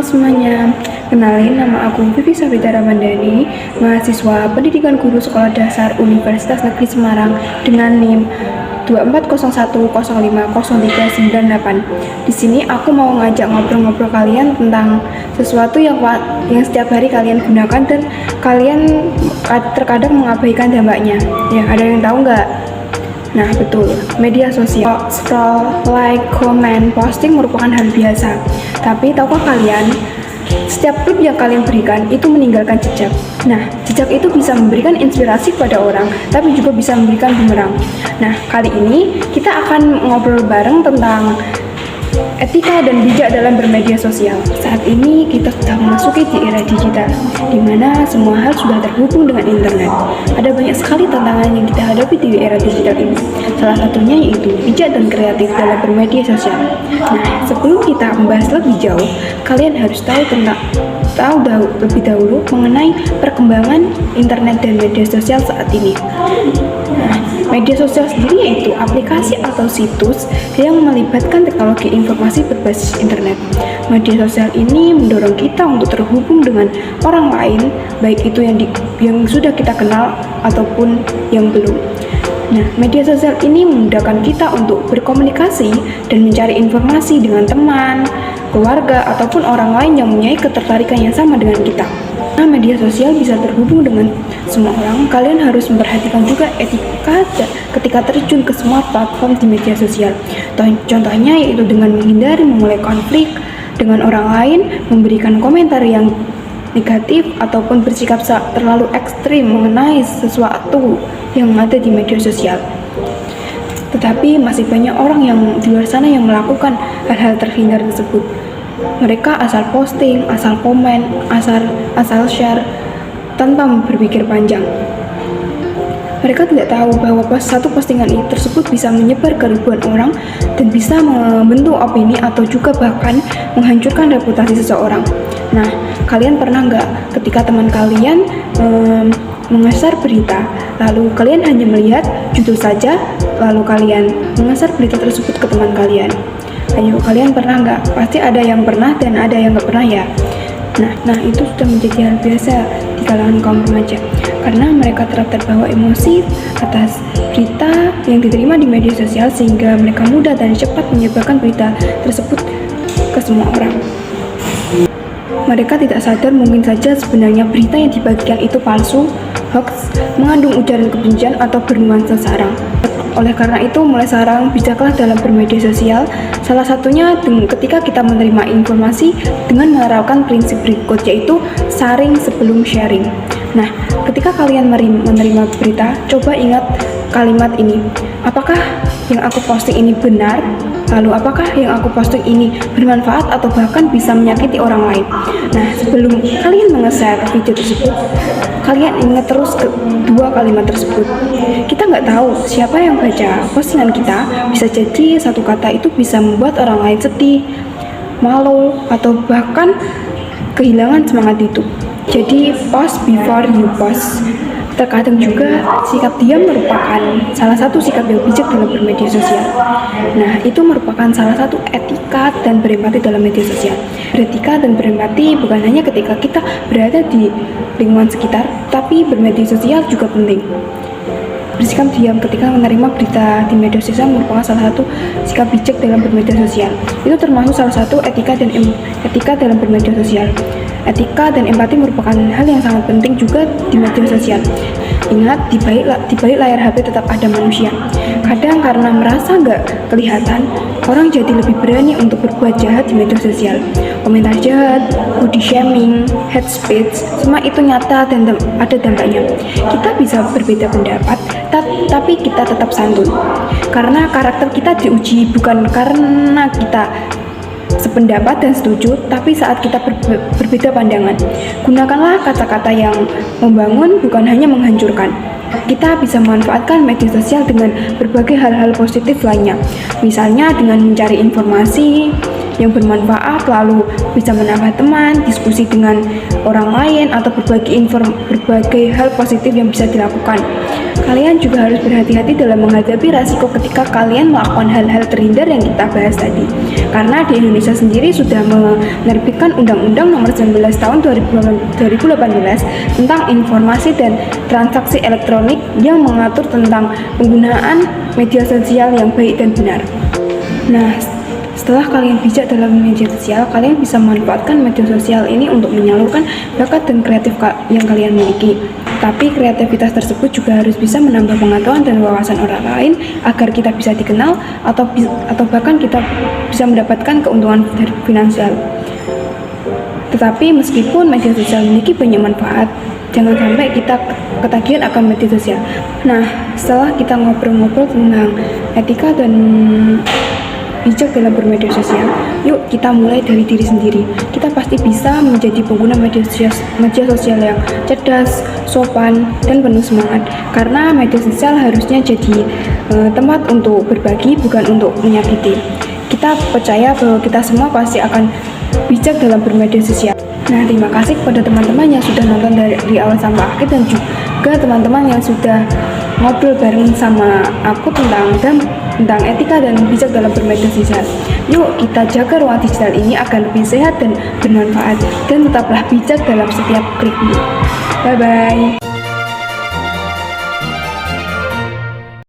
semuanya, kenalin nama aku Vivi Sabita Ramandhani, mahasiswa Pendidikan Guru Sekolah Dasar Universitas Negeri Semarang dengan NIM 2401050398. Di sini aku mau ngajak ngobrol-ngobrol kalian tentang sesuatu yang setiap hari kalian gunakan dan kalian terkadang mengabaikan dampaknya. Ya, ada yang tahu nggak? Nah, betul, media sosial, scroll, like, comment, posting merupakan hal biasa. Tapi tahukah kalian, setiap klik yang kalian berikan itu meninggalkan jejak. Nah, jejak itu bisa memberikan inspirasi pada orang, tapi juga bisa memberikan bumerang. Nah, kali ini kita akan ngobrol bareng tentang etika dan bijak dalam bermedia sosial. Saat ini kita sudah memasuki di era digital, di mana semua hal sudah terhubung dengan internet. Ada banyak sekali tantangan yang kita hadapi di era digital ini. Salah satunya yaitu bijak dan kreatif dalam bermedia sosial. Nah, sebelum kita membahas lebih jauh, kalian harus tahu lebih dahulu mengenai perkembangan internet dan media sosial saat ini. Nah, media sosial sendiri yaitu aplikasi atau situs yang melibatkan teknologi informasi berbasis internet. Media sosial ini mendorong kita untuk terhubung dengan orang lain, baik itu yang sudah kita kenal ataupun yang belum. Nah, media sosial ini memudahkan kita untuk berkomunikasi dan mencari informasi dengan teman, keluarga, ataupun orang lain yang mempunyai ketertarikan yang sama dengan kita. Nah, media sosial bisa terhubung dengan semua orang. Kalian harus memperhatikan juga etika ketika terjun ke semua platform di media sosial. Contohnya yaitu dengan menghindari memulai konflik dengan orang lain, memberikan komentar yang negatif, ataupun bersikap terlalu ekstrim mengenai sesuatu yang ada di media sosial. Tetapi masih banyak orang yang di luar sana yang melakukan hal-hal terhindar tersebut. Mereka asal posting, asal komen, asal share tanpa berpikir panjang. Mereka tidak tahu bahwa satu postingan tersebut bisa menyebar ke ribuan orang dan bisa membentuk opini atau juga bahkan menghancurkan reputasi seseorang. Nah, kalian pernah nggak ketika teman kalian mengeser berita, lalu kalian hanya melihat judul saja, lalu kalian mengeser berita tersebut ke teman kalian? Ayo, kalian pernah nggak? Pasti ada yang pernah dan ada yang nggak pernah ya. Nah, itu sudah menjadi hal biasa di kalangan kaum remaja, karena mereka terbawa emosi atas berita yang diterima di media sosial sehingga mereka mudah dan cepat menyebarkan berita tersebut ke semua orang. Mereka tidak sadar mungkin saja sebenarnya berita yang dibagikan itu palsu, hoax, mengandung ujaran kebencian atau bernuansa sara. Oleh karena itu, mulai sekarang bijaklah dalam bermedia sosial. Salah satunya ketika kita menerima informasi dengan menerapkan prinsip berikut, yaitu saring sebelum sharing. Nah, ketika kalian menerima berita, coba ingat kalimat ini. Apakah yang aku posting ini benar? Lalu apakah yang aku posting ini bermanfaat atau bahkan bisa menyakiti orang lain? Nah, sebelum kalian nge-share video tersebut, kalian ingat terus kedua kalimat tersebut. Kita nggak tahu siapa yang baca postingan kita, bisa jadi satu kata itu bisa membuat orang lain sedih, malu, atau bahkan kehilangan semangat itu. Jadi, post before you post. Terkadang juga sikap diam merupakan salah satu sikap yang bijak dalam bermedia sosial. Nah, itu merupakan salah satu etika dan berempati dalam media sosial. Beretika dan berempati bukan hanya ketika kita berada di lingkungan sekitar, tapi bermedia sosial juga penting. Bersikap diam ketika menerima berita di media sosial merupakan salah satu sikap bijak dalam bermedia sosial. Itu termasuk salah satu etika dalam bermedia sosial. Etika dan empati merupakan hal yang sangat penting juga di media sosial. Ingat, di balik layar HP tetap ada manusia. Kadang karena merasa nggak kelihatan, orang jadi lebih berani untuk berbuat jahat di media sosial. Komentar jahat, body shaming, hate speech, semua itu nyata dan ada dampaknya. Kita bisa berbeda pendapat, tapi kita tetap santun. Karena karakter kita diuji bukan karena kita sependapat dan setuju, tapi saat kita berbeda pandangan. Gunakanlah kata-kata yang membangun, bukan hanya menghancurkan. Kita bisa memanfaatkan media sosial dengan berbagai hal-hal positif lainnya. Misalnya dengan mencari informasi, yang bermanfaat, lalu bisa menambah teman, diskusi dengan orang lain, atau berbagai hal positif yang bisa dilakukan. Kalian juga harus berhati-hati dalam menghadapi resiko ketika kalian melakukan hal-hal terhindar yang kita bahas tadi. Karena di Indonesia sendiri sudah menerbitkan Undang-Undang Nomor 19 Tahun 2018 tentang informasi dan transaksi elektronik yang mengatur tentang penggunaan media sosial yang baik dan benar. Nah, setelah kalian bijak dalam media sosial, kalian bisa memanfaatkan media sosial ini untuk menyalurkan bakat dan kreatif yang kalian miliki. Tapi kreativitas tersebut juga harus bisa menambah pengetahuan dan wawasan orang lain agar kita bisa dikenal atau bahkan kita bisa mendapatkan keuntungan finansial. Tetapi meskipun media sosial memiliki banyak manfaat, jangan sampai kita ketagihan akan media sosial. Nah, setelah kita ngobrol-ngobrol tentang etika dan bijak dalam bermedia sosial, yuk kita mulai dari diri sendiri. Kita pasti bisa menjadi pengguna media sosial yang cerdas, sopan, dan penuh semangat. Karena media sosial harusnya jadi tempat untuk berbagi, bukan untuk menyakiti. Kita percaya bahwa kita semua pasti akan bijak dalam bermedia sosial. Nah, terima kasih kepada teman-teman yang sudah nonton dari awal sampai akhir, dan juga teman-teman yang sudah ngobrol bareng sama aku tentang etika dan bijak dalam bermedia sosial. Yuk kita jaga ruang digital ini agar lebih sehat dan bermanfaat, dan tetaplah bijak dalam setiap klikmu. Bye bye.